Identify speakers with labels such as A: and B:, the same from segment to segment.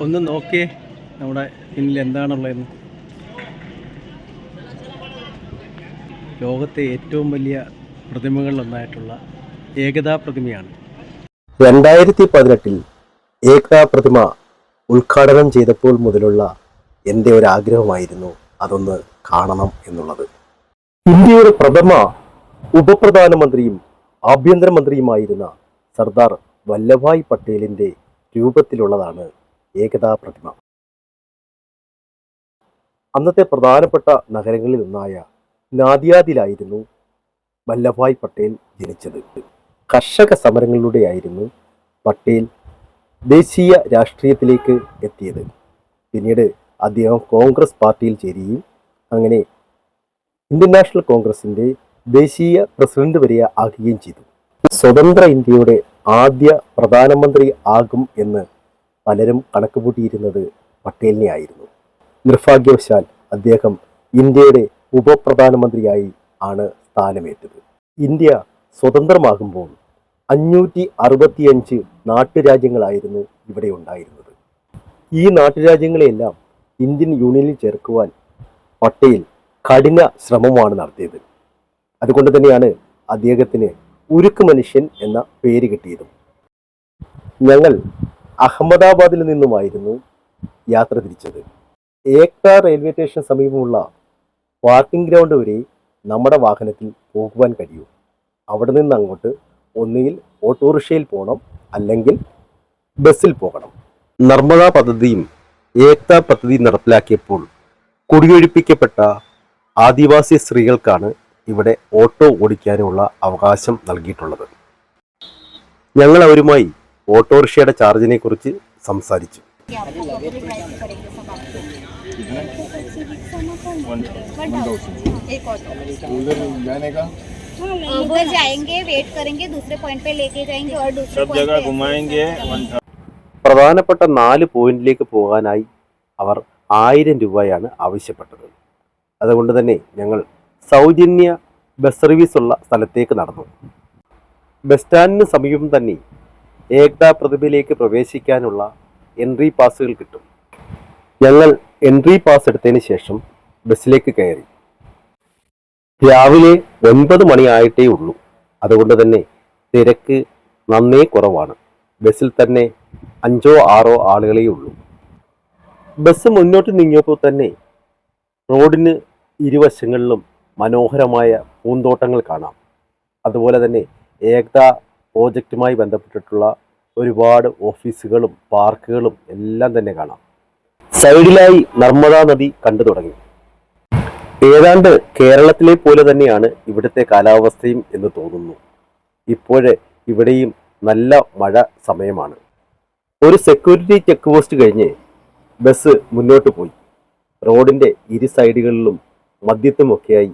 A: ഒന്ന് നോക്കിയേ നമ്മുടെ പിന്നിൽ എന്താണുള്ളതെന്ന്. ലോകത്തെ ഏറ്റവും വലിയ പ്രതിമകളിലൊന്നായിട്ടുള്ള ഏകതാ പ്രതിമയാണ്.
B: 2018 ഏകതാ പ്രതിമ ഉദ്ഘാടനം ചെയ്തപ്പോൾ മുതലുള്ള എൻ്റെ ഒരു ആഗ്രഹമായിരുന്നു അതൊന്ന് കാണണം എന്നുള്ളത്. ഇന്ത്യയുടെ പ്രഥമ ഉപപ്രധാനമന്ത്രിയും ആഭ്യന്തരമന്ത്രിയുമായിരുന്ന സർദാർ വല്ലഭായ് പട്ടേലിൻ്റെ രൂപത്തിലുള്ളതാണ് ഏകതാ പ്രതിമ. അന്നത്തെ പ്രധാനപ്പെട്ട നഗരങ്ങളിൽ ഒന്നായ നാദിയാദിലായിരുന്നു വല്ലഭായ് പട്ടേൽ ജനിച്ചത്. കർഷക സമരങ്ങളിലൂടെയായിരുന്നു പട്ടേൽ ദേശീയ രാഷ്ട്രീയത്തിലേക്ക് എത്തിയത്. പിന്നീട് അദ്ദേഹം കോൺഗ്രസ് പാർട്ടിയിൽ ചേരുകയും അങ്ങനെ ഇന്ത്യൻ നാഷണൽ കോൺഗ്രസിൻ്റെ ദേശീയ പ്രസിഡന്റ് വരെ ആകുകയും ചെയ്തു. സ്വതന്ത്ര ഇന്ത്യയുടെ ആദ്യ പ്രധാനമന്ത്രി ആകും എന്ന് പലരും കണക്കുകൂട്ടിയിരുന്നത് പട്ടേലിനെ ആയിരുന്നു. നിർഭാഗ്യവശാൽ അദ്ദേഹം ഇന്ത്യയുടെ ഉപപ്രധാനമന്ത്രിയായി ആണ് സ്ഥാനമേറ്റത്. ഇന്ത്യ സ്വതന്ത്രമാകുമ്പോൾ 565 നാട്ടുരാജ്യങ്ങളായിരുന്നു ഇവിടെ ഉണ്ടായിരുന്നത്. ഈ നാട്ടുരാജ്യങ്ങളെയെല്ലാം ഇന്ത്യൻ യൂണിയനിൽ ചേർക്കുവാൻ പട്ടേൽ കഠിന ശ്രമമാണ് നടത്തിയത്. അതുകൊണ്ട് തന്നെയാണ് അദ്ദേഹത്തിന് ഉരുക്ക് മനുഷ്യൻ എന്ന പേര് കിട്ടിയതും. ഞങ്ങൾ അഹമ്മദാബാദിൽ നിന്നുമായിരുന്നു യാത്ര തിരിച്ചത്. ഏക്താ റെയിൽവേ സ്റ്റേഷന് സമീപമുള്ള പാർക്കിംഗ് ഗ്രൗണ്ട് വരെ നമ്മുടെ വാഹനത്തിൽ പോകുവാൻ കഴിയും. അവിടെ നിന്ന് അങ്ങോട്ട് ഒന്നുകിൽ ഓട്ടോറിക്ഷയിൽ പോകണം, അല്ലെങ്കിൽ ബസ്സിൽ പോകണം. നർമ്മദ പദ്ധതിയും ഏക്താ പദ്ധതിയും നടപ്പിലാക്കിയപ്പോൾ കുടിയൊഴിപ്പിക്കപ്പെട്ട ആദിവാസി സ്ത്രീകൾക്കാണ് ഇവിടെ ഓട്ടോ ഓടിക്കാനുള്ള അവകാശം നൽകിയിട്ടുള്ളത്. ഞങ്ങൾ അവരുമായി ഓട്ടോറിക്ഷയുടെ ചാർജിനെ കുറിച്ച് സംസാരിച്ചു.
C: उधर जाएंगे, वेट करेंगे, दूसरे पॉइंट पे लेके जाएंगे और दूसरे पॉइंट पे घुमाएंगे.
B: പ്രധാനപ്പെട്ട 4 പോയിന്റിലേക്ക് പോകാനായി അവർ 1000 രൂപയാണ് ആവശ്യപ്പെട്ടത്. അതുകൊണ്ട് തന്നെ ഞങ്ങൾ സൗജന്യ ബസ് സർവീസ് ഉള്ള സ്ഥലത്തേക്ക് നടന്നു. ബസ് സ്റ്റാൻഡിന് സമീപം തന്നെ ഏകതാ പ്രതിമയിലേക്ക് പ്രവേശിക്കാനുള്ള എൻട്രി പാസുകൾ കിട്ടും. ഞങ്ങൾ എൻട്രി പാസ് എടുത്തതിന് ശേഷം ബസ്സിലേക്ക് കയറി. രാവിലെ 9 മണിയായിട്ടേ ഉള്ളൂ. അതുകൊണ്ട് തന്നെ തിരക്ക് നന്നേ കുറവാണ്. ബസ്സിൽ തന്നെ 5-6 ആളുകളേ ഉള്ളൂ. ബസ് മുന്നോട്ട് നീങ്ങിയപ്പോൾ തന്നെ റോഡിന് ഇരുവശങ്ങളിലും മനോഹരമായ പൂന്തോട്ടങ്ങൾ കാണാം. അതുപോലെ തന്നെ ഏകതാ പ്രോജക്റ്റുമായി ബന്ധപ്പെട്ടിട്ടുള്ള ഒരുപാട് ഓഫീസുകളും പാർക്കുകളും എല്ലാം തന്നെ കാണാം. സൈഡിലായി നർമ്മദാ നദി കണ്ടു തുടങ്ങി. ഏതാണ്ട് കേരളത്തിലെ പോലെ തന്നെയാണ് ഇവിടുത്തെ കാലാവസ്ഥയും എന്ന് തോന്നുന്നു. ഇപ്പോഴേ ഇവിടെയും നല്ല മഴ സമയമാണ്. ഒരു സെക്യൂരിറ്റി ചെക്ക് പോസ്റ്റ് കഴിഞ്ഞ് ബസ് മുന്നോട്ട് പോയി. റോഡിൻ്റെ ഇരു സൈഡുകളിലും മധ്യത്തുമൊക്കെയായി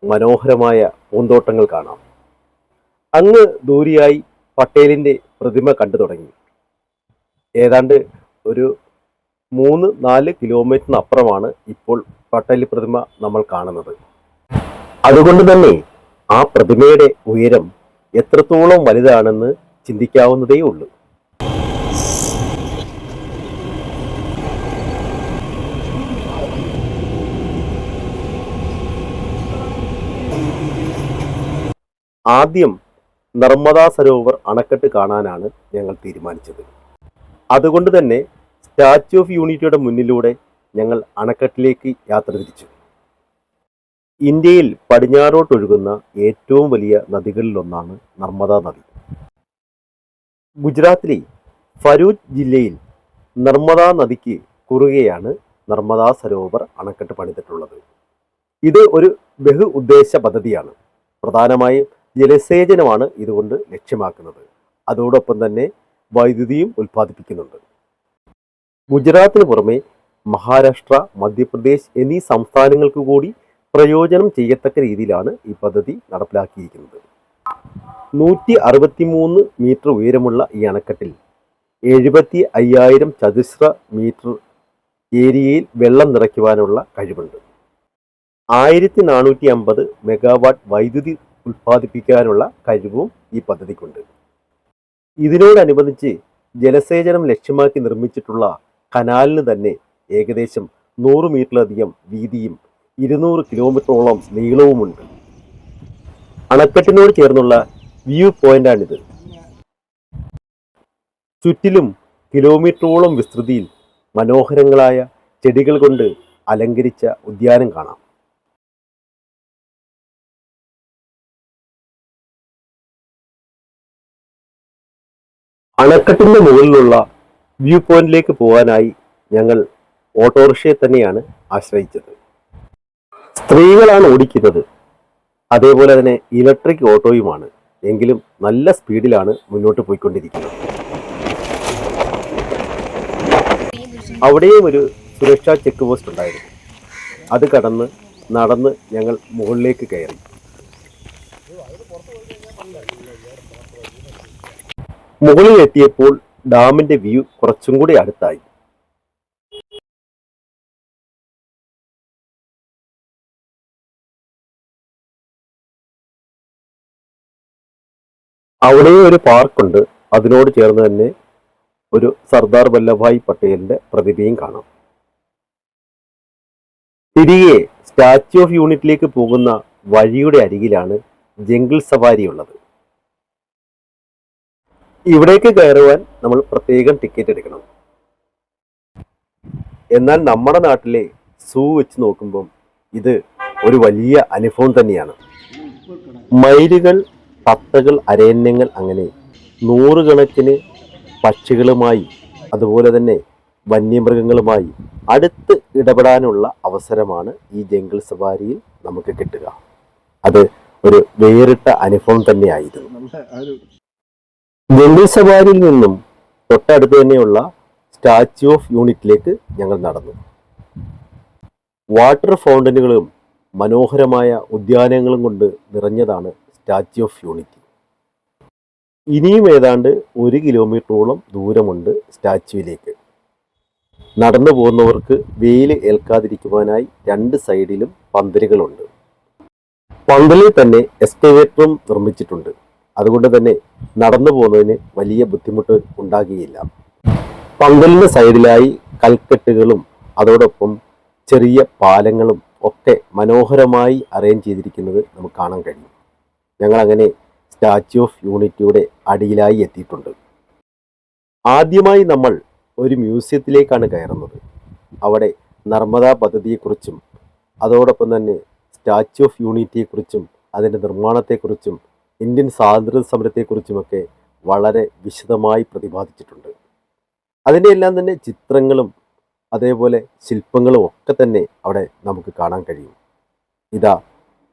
B: മനോഹരമായ പൂന്തോട്ടങ്ങൾ കാണാം. അങ്ങ് ദൂരെയായി പട്ടേലിൻ്റെ പ്രതിമ കണ്ടു തുടങ്ങി. ഏതാണ്ട് ഒരു 3-4 കിലോമീറ്ററിനപ്പുറമാണ് ഇപ്പോൾ പട്ടേൽ പ്രതിമ നമ്മൾ കാണുന്നത്. അതുകൊണ്ട് തന്നെ ആ പ്രതിമയുടെ ഉയരം എത്രത്തോളം വലുതാണെന്ന് ചിന്തിക്കാവുന്നതേ ഉള്ളൂ. ആദ്യം നർമ്മദാ സരോവർ അണക്കെട്ട് കാണാനാണ് ഞങ്ങൾ തീരുമാനിച്ചത്. അതുകൊണ്ട് തന്നെ സ്റ്റാച്യു ഓഫ് യൂണിറ്റിയുടെ മുന്നിലൂടെ ഞങ്ങൾ അണക്കെട്ടിലേക്ക് യാത്ര തിരിച്ചു. ഇന്ത്യയിൽ പടിഞ്ഞാറോട്ടൊഴുകുന്ന ഏറ്റവും വലിയ നദികളിലൊന്നാണ് നർമ്മദാ നദി. ഗുജറാത്തിലെ ഫരൂച്ച് ജില്ലയിൽ നർമ്മദാ നദിക്ക് കുറുകെയാണ് നർമ്മദാ സരോവർ അണക്കെട്ട് പണിതിട്ടുള്ളത്. ഇത് ഒരു ബഹു ഉദ്ദേശ പദ്ധതിയാണ്. പ്രധാനമായും ജലസേചനമാണ് ഇതുകൊണ്ട് ലക്ഷ്യമാക്കുന്നത്. അതോടൊപ്പം തന്നെ വൈദ്യുതിയും ഉൽപ്പാദിപ്പിക്കുന്നുണ്ട്. ഗുജറാത്തിന് പുറമെ മഹാരാഷ്ട്ര, മധ്യപ്രദേശ് എന്നീ സംസ്ഥാനങ്ങൾക്ക് കൂടി പ്രയോജനം ചെയ്യത്തക്ക രീതിയിലാണ് ഈ പദ്ധതി നടപ്പിലാക്കിയിരിക്കുന്നത്. 163 മീറ്റർ ഉയരമുള്ള ഈ അണക്കെട്ടിൽ 75,000 ചതുരശ്ര മീറ്റർ ഏരിയയിൽ വെള്ളം നിറയ്ക്കുവാനുള്ള കഴിവുണ്ട്. 1450 മെഗാവാട്ട് വൈദ്യുതി ഉൽപ്പാദിപ്പിക്കാനുള്ള കഴിവും ഈ പദ്ധതിക്കുണ്ട്. ഇതിനോടനുബന്ധിച്ച് ജലസേചനം ലക്ഷ്യമാക്കി നിർമ്മിച്ചിട്ടുള്ള കനാലിന് തന്നെ ഏകദേശം 100 മീറ്ററിലധികം വീതിയും 200 കിലോമീറ്ററോളം നീളവുമുണ്ട്. അണക്കെട്ടിനോട് ചേർന്നുള്ള വ്യൂ പോയിന്റാണിത്. ചുറ്റിലും കിലോമീറ്ററോളം വിസ്തൃതിയിൽ മനോഹരങ്ങളായ ചെടികൾ കൊണ്ട് അലങ്കരിച്ച ഉദ്യാനം കാണാം. അണക്കെട്ടിന്റെ മുകളിലുള്ള വ്യൂ പോയിന്റിലേക്ക് പോകാനായി ഞങ്ങൾ ഓട്ടോറിക്ഷയെ തന്നെയാണ് ആശ്രയിച്ചത്. സ്ത്രീകളാണ് ഓടിക്കുന്നത്. അതേപോലെ തന്നെ ഇലക്ട്രിക് ഓട്ടോയുമാണ്. എങ്കിലും നല്ല സ്പീഡിലാണ് മുന്നോട്ട് പോയിക്കൊണ്ടിരിക്കുന്നത്. അവിടെയും ഒരു സുരക്ഷാ ചെക്ക് പോസ്റ്റ് ഉണ്ടായിരുന്നു. അത് കടന്ന് നടന്ന് ഞങ്ങൾ മുകളിലേക്ക് കയറി. മുകളിൽ എത്തിയപ്പോൾ ഡാമിന്റെ വ്യൂ കുറച്ചും കൂടി അടുത്തായി. അവിടെ ഒരു പാർക്കുണ്ട്. അതിനോട് ചേർന്ന് തന്നെ ഒരു സർദാർ വല്ലഭായ് പട്ടേലിന്റെ പ്രതിമയും കാണാം. തിരികെ സ്റ്റാച്യു ഓഫ് യൂണിറ്റിലേക്ക് പോകുന്ന വഴിയുടെ അരികിലാണ് ജംഗിൾ സവാരി ഉള്ളത്. ഇവിടേക്ക് കയറുവാൻ നമ്മൾ പ്രത്യേകം ടിക്കറ്റ് എടുക്കണം. എന്നാൽ നമ്മുടെ നാട്ടിലെ സൂ വെച്ച് നോക്കുമ്പം ഇത് ഒരു വലിയ അനുഭവം തന്നെയാണ്. മയിലുകൾ, തത്തകൾ, അരയന്യങ്ങൾ, അങ്ങനെ 100 കണക്കിന് പക്ഷികളുമായി അതുപോലെ തന്നെ വന്യമൃഗങ്ങളുമായി അടുത്ത് ഇടപെടാനുള്ള അവസരമാണ് ഈ ജംഗിൾ സവാരിയിൽ നമുക്ക് കിട്ടുക. അത് ഒരു വേറിട്ട അനുഭവം തന്നെയായിരുന്നു. ജംഗിൾ സവാരിയിൽ നിന്നും തൊട്ടടുത്ത് തന്നെയുള്ള സ്റ്റാച്യു ഓഫ് യൂണിറ്റിലേക്ക് ഞങ്ങൾ നടന്നു. വാട്ടർ ഫൗണ്ടനുകളും മനോഹരമായ ഉദ്യാനങ്ങളും കൊണ്ട് നിറഞ്ഞതാണ് സ്റ്റാച്യു ഓഫ് യൂണിറ്റി. ഇനിയും ഏതാണ്ട് 1 കിലോമീറ്ററോളം ദൂരമുണ്ട് സ്റ്റാച്യുവിലേക്ക്. നടന്നു പോകുന്നവർക്ക് വെയിൽ ഏൽക്കാതിരിക്കുവാനായി 2 സൈഡിലും പന്തലുകളുണ്ട്. പന്തലിൽ തന്നെ എസ്കവേറ്ററും നിർമ്മിച്ചിട്ടുണ്ട്. അതുകൊണ്ട് തന്നെ നടന്നു പോകുന്നതിന് വലിയ ബുദ്ധിമുട്ട് ഉണ്ടാകുകയില്ല. പന്തലിന് സൈഡിലായി കൽക്കെട്ടുകളും അതോടൊപ്പം ചെറിയ പാലങ്ങളും ഒക്കെ മനോഹരമായി അറേഞ്ച് ചെയ്തിരിക്കുന്നത് നമുക്ക് കാണാൻ കഴിയും. ഞങ്ങളങ്ങനെ സ്റ്റാച്യു ഓഫ് യൂണിറ്റിയുടെ അടിയിലായി എത്തിയിട്ടുണ്ട്. ആദ്യമായി നമ്മൾ ഒരു മ്യൂസിയത്തിലേക്കാണ് കയറുന്നത്. അവിടെ നർമ്മദാ പദ്ധതിയെക്കുറിച്ചും അതോടൊപ്പം തന്നെ സ്റ്റാച്യു ഓഫ് യൂണിറ്റിയെക്കുറിച്ചും അതിൻ്റെ നിർമ്മാണത്തെക്കുറിച്ചും ഇന്ത്യൻ സ്വാതന്ത്ര്യ സമരത്തെക്കുറിച്ചുമൊക്കെ വളരെ വിശദമായി പ്രതിപാദിച്ചിട്ടുണ്ട്. അതിൻ്റെ എല്ലാം തന്നെ ചിത്രങ്ങളും അതേപോലെ ശില്പങ്ങളും ഒക്കെ തന്നെ അവിടെ നമുക്ക് കാണാൻ കഴിയും. ഇതാ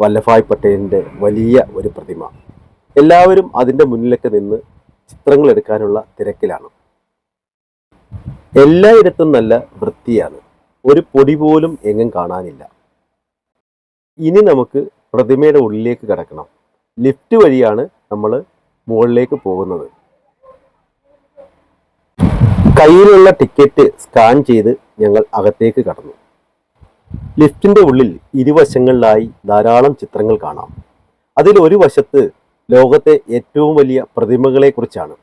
B: വല്ലഭായ് പട്ടേലിൻ്റെ വലിയ ഒരു പ്രതിമ. എല്ലാവരും അതിൻ്റെ മുന്നിലൊക്കെ നിന്ന് ചിത്രങ്ങൾ എടുക്കാനുള്ള തിരക്കിലാണ്. എല്ലായിടത്തും നല്ല വൃത്തിയാണ്. ഒരു പൊടി പോലും എങ്ങും കാണാനില്ല. ഇനി നമുക്ക് പ്രതിമയുടെ ഉള്ളിലേക്ക് കടക്കണം. ലിഫ്റ്റ് വഴിയാണ് നമ്മൾ മുകളിലേക്ക് പോകുന്നത്. കയ്യിലുള്ള ടിക്കറ്റ് സ്കാൻ ചെയ്ത് ഞങ്ങൾ അകത്തേക്ക് കടന്നു. ലിഫ്റ്റിന്റെ ഉള്ളിൽ ഇരുവശങ്ങളിലായി ധാരാളം ചിത്രങ്ങൾ കാണാം. അതിൽ ഒരു വശത്ത് ലോകത്തെ ഏറ്റവും വലിയ പ്രതിമകളെ കുറിച്ചാണ്.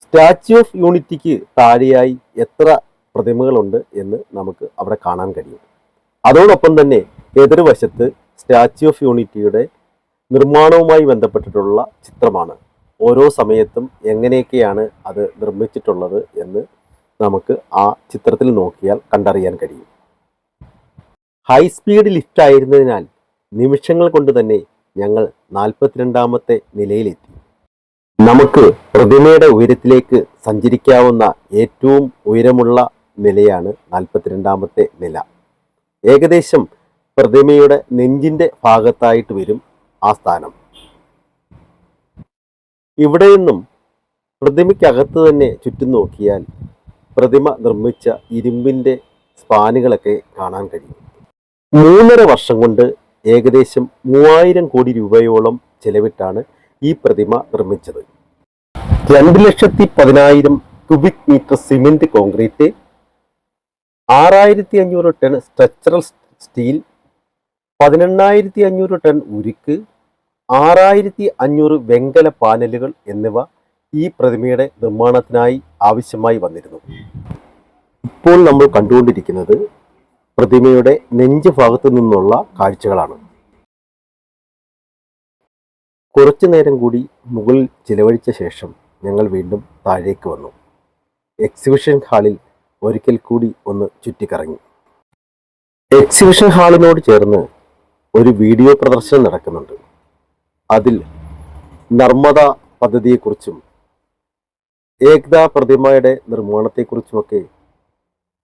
B: സ്റ്റാച്യു ഓഫ് യൂണിറ്റിക്ക് താഴെയായി എത്ര പ്രതിമകളുണ്ട് എന്ന് നമുക്ക് അവിടെ കാണാൻ കഴിയും. അതോടൊപ്പം തന്നെ എതിർവശത്ത് സ്റ്റാച്യു ഓഫ് യൂണിറ്റിയുടെ നിർമ്മാണവുമായി ബന്ധപ്പെട്ടിട്ടുള്ള ചിത്രമാണ്. ഓരോ സമയത്തും എങ്ങനെയൊക്കെയാണ് അത് നിർമ്മിച്ചിട്ടുള്ളത് എന്ന് നമുക്ക് ആ ചിത്രത്തിൽ നോക്കിയാൽ കണ്ടറിയാൻ കഴിയും. ഹൈ സ്പീഡ് ലിഫ്റ്റ് ആയിരുന്നതിനാൽ നിമിഷങ്ങൾ കൊണ്ട് തന്നെ ഞങ്ങൾ 42ാമത്തെ നിലയിലെത്തി. നമുക്ക് പ്രതിമയുടെ ഉയരത്തിലേക്ക് സഞ്ചരിക്കാവുന്ന ഏറ്റവും ഉയരമുള്ള നിലയാണ് 42ാമത്തെ നില. ഏകദേശം പ്രതിമയുടെ നെഞ്ചിൻ്റെ ഭാഗത്തായിട്ട് വരും ആ സ്ഥാനം. ഇവിടെ നിന്നും പ്രതിമയ്ക്കകത്ത് തന്നെ ചുറ്റും നോക്കിയാൽ പ്രതിമ നിർമ്മിച്ച ഇരുമ്പിൻ്റെ സ്പാനുകളൊക്കെ കാണാൻ കഴിയും. 3.5 വർഷം കൊണ്ട് ഏകദേശം 3000 കോടി രൂപയോളം ചെലവിട്ടാണ് ഈ പ്രതിമ നിർമ്മിച്ചത്. 2,10,000 cubic metre cement concrete, 6500 ton structural steel, 18,500 ton ഉരുക്ക്, 6500 വെങ്കല പാനലുകൾ എന്നിവ ഈ പ്രതിമയുടെ നിർമ്മാണത്തിനായി ആവശ്യമായി വന്നിരുന്നു. ഇപ്പോൾ നമ്മൾ കണ്ടുകൊണ്ടിരിക്കുന്നത് പ്രതിമയുടെ നെഞ്ച് ഭാഗത്തു നിന്നുള്ള കാഴ്ചകളാണ്. കുറച്ചു നേരം കൂടി മുകളിൽ ചിലവഴിച്ച ശേഷം ഞങ്ങൾ വീണ്ടും താഴേക്ക് വന്നു. എക്സിബിഷൻ ഹാളിൽ ഒരിക്കൽ കൂടി ഒന്ന് ചുറ്റിക്കറങ്ങി. എക്സിബിഷൻ ഹാളിനോട് ചേർന്ന് ഒരു വീഡിയോ പ്രദർശനം നടക്കുന്നുണ്ട്. അതിൽ നർമ്മദ പദ്ധതിയെക്കുറിച്ചും ഏകതാ പ്രതിമയുടെ നിർമ്മാണത്തെക്കുറിച്ചുമൊക്കെ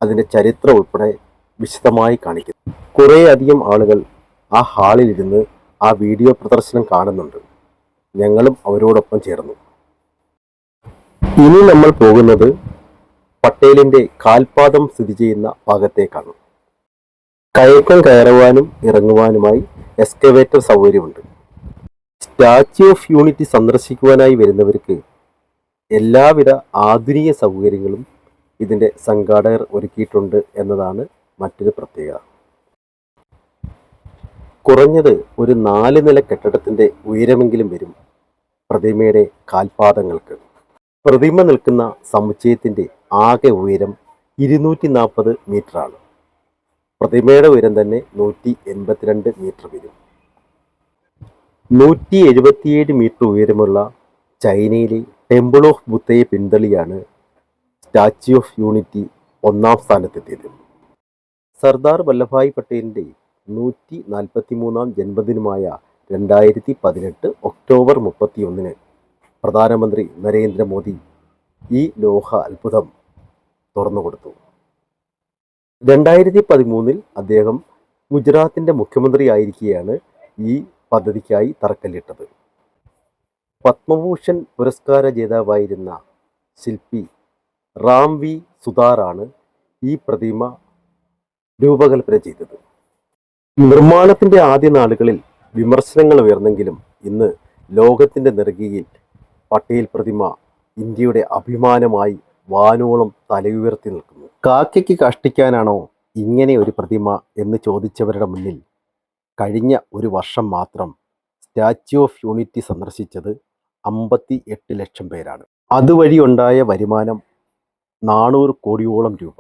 B: അതിൻ്റെ ചരിത്രം ഉൾപ്പെടെ വിശദമായി കാണിക്കുന്നു. കുറേയധികം ആളുകൾ ആ ഹാളിലിരുന്ന് ആ വീഡിയോ പ്രദർശനം കാണുന്നുണ്ട്. ഞങ്ങളും അവരോടൊപ്പം ചേർന്നു. ഇനി നമ്മൾ പോകുന്നത് പട്ടേലിൻ്റെ കാൽപാദം സ്ഥിതി ചെയ്യുന്ന ഭാഗത്തേക്കാണ്. കയറ്റം കയറുവാനും ഇറങ്ങുവാനുമായി എക്സ്കവേറ്റർ സൗകര്യമുണ്ട്. സ്റ്റാച്യു ഓഫ് യൂണിറ്റി സന്ദർശിക്കുവാനായി വരുന്നവർക്ക് എല്ലാവിധ ആധുനിക സൗകര്യങ്ങളും ഇതിൻ്റെ സംഘാടകർ ഒരുക്കിയിട്ടുണ്ട് എന്നതാണ് മറ്റൊരു പ്രത്യേകത. കുറഞ്ഞത് ഒരു 4 നില കെട്ടിടത്തിൻ്റെ ഉയരമെങ്കിലും വരും പ്രതിമയുടെ കാൽപാദങ്ങൾക്ക്. പ്രതിമ നിൽക്കുന്ന സമുച്ചയത്തിൻ്റെ ആകെ ഉയരം 240 മീറ്ററാണ്. പ്രതിമയുടെ ഉയരം തന്നെ 182 മീറ്റർ വരും. 177 മീറ്റർ ഉയരമുള്ള ചൈനയിലെ ടെമ്പിൾ ഓഫ് ബുദ്ധയെ പിന്തള്ളിയാണ് സ്റ്റാച്യു ഓഫ് യൂണിറ്റി 1ാം സ്ഥാനത്തെത്തിയത്. സർദാർ വല്ലഭായ് പട്ടേലിൻ്റെ 143ാം ജന്മദിനമായ 2018 ഒക്ടോബർ 31 പ്രധാനമന്ത്രി നരേന്ദ്രമോദി ഈ ലോഹ അത്ഭുതം തുറന്നുകൊടുത്തു. 2013 അദ്ദേഹം ഗുജറാത്തിൻ്റെ മുഖ്യമന്ത്രിയായിരിക്കെയാണ് ഈ പദ്ധതിക്കായി തറക്കല്ലിട്ടത്. പത്മഭൂഷൺ പുരസ്കാര ജേതാവായിരുന്ന ശില്പി റാം വി സുതാറാണ് ഈ പ്രതിമ രൂപകൽപ്പന ചെയ്തത്. നിർമ്മാണത്തിൻ്റെ ആദ്യ നാളുകളിൽ വിമർശനങ്ങൾ ഉയർന്നെങ്കിലും ഇന്ന് ലോകത്തിൻ്റെ നെറുകയിൽ പട്ടേൽ പ്രതിമ ഇന്ത്യയുടെ അഭിമാനമായി വാനോളം തലയുയർത്തി നിൽക്കുന്നു. കാക്കയ്ക്ക് കഷ്ടിക്കാനാണോ ഇങ്ങനെ ഒരു പ്രതിമ എന്ന് ചോദിച്ചവരുടെ മുന്നിൽ കഴിഞ്ഞ ഒരു വർഷം മാത്രം സ്റ്റാച്യു ഓഫ് യൂണിറ്റി സന്ദർശിച്ചത് 58 ലക്ഷം പേരാണ്. അതുവഴി ഉണ്ടായ വരുമാനം 400 കോടിയോളം രൂപ.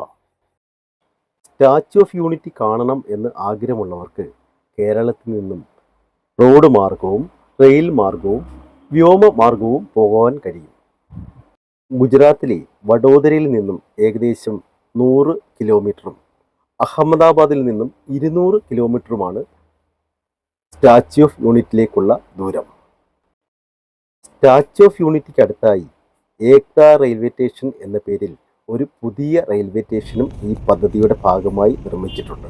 B: സ്റ്റാച്യു ഓഫ് യൂണിറ്റി കാണണം എന്ന് ആഗ്രഹമുള്ളവർക്ക് കേരളത്തിൽ നിന്നും റോഡ് മാർഗവും റെയിൽ മാർഗവും വ്യോമ മാർഗവും പോകാൻ കഴിയും. ഗുജറാത്തിലെ വഡോദരയിൽ നിന്നും ഏകദേശം 100 കിലോമീറ്ററും അഹമ്മദാബാദിൽ നിന്നും 200 കിലോമീറ്ററുമാണ് സ്റ്റാച്യു ഓഫ് യൂണിറ്റിയിലേക്കുള്ള ദൂരം. സ്റ്റാച്യു ഓഫ് യൂണിറ്റിക്ക് അടുത്തായി ഏക്താ റെയിൽവേ സ്റ്റേഷൻ എന്ന പേരിൽ ഒരു പുതിയ റെയിൽവേ സ്റ്റേഷനും ഈ പദ്ധതിയുടെ ഭാഗമായി നിർമ്മിച്ചിട്ടുണ്ട്.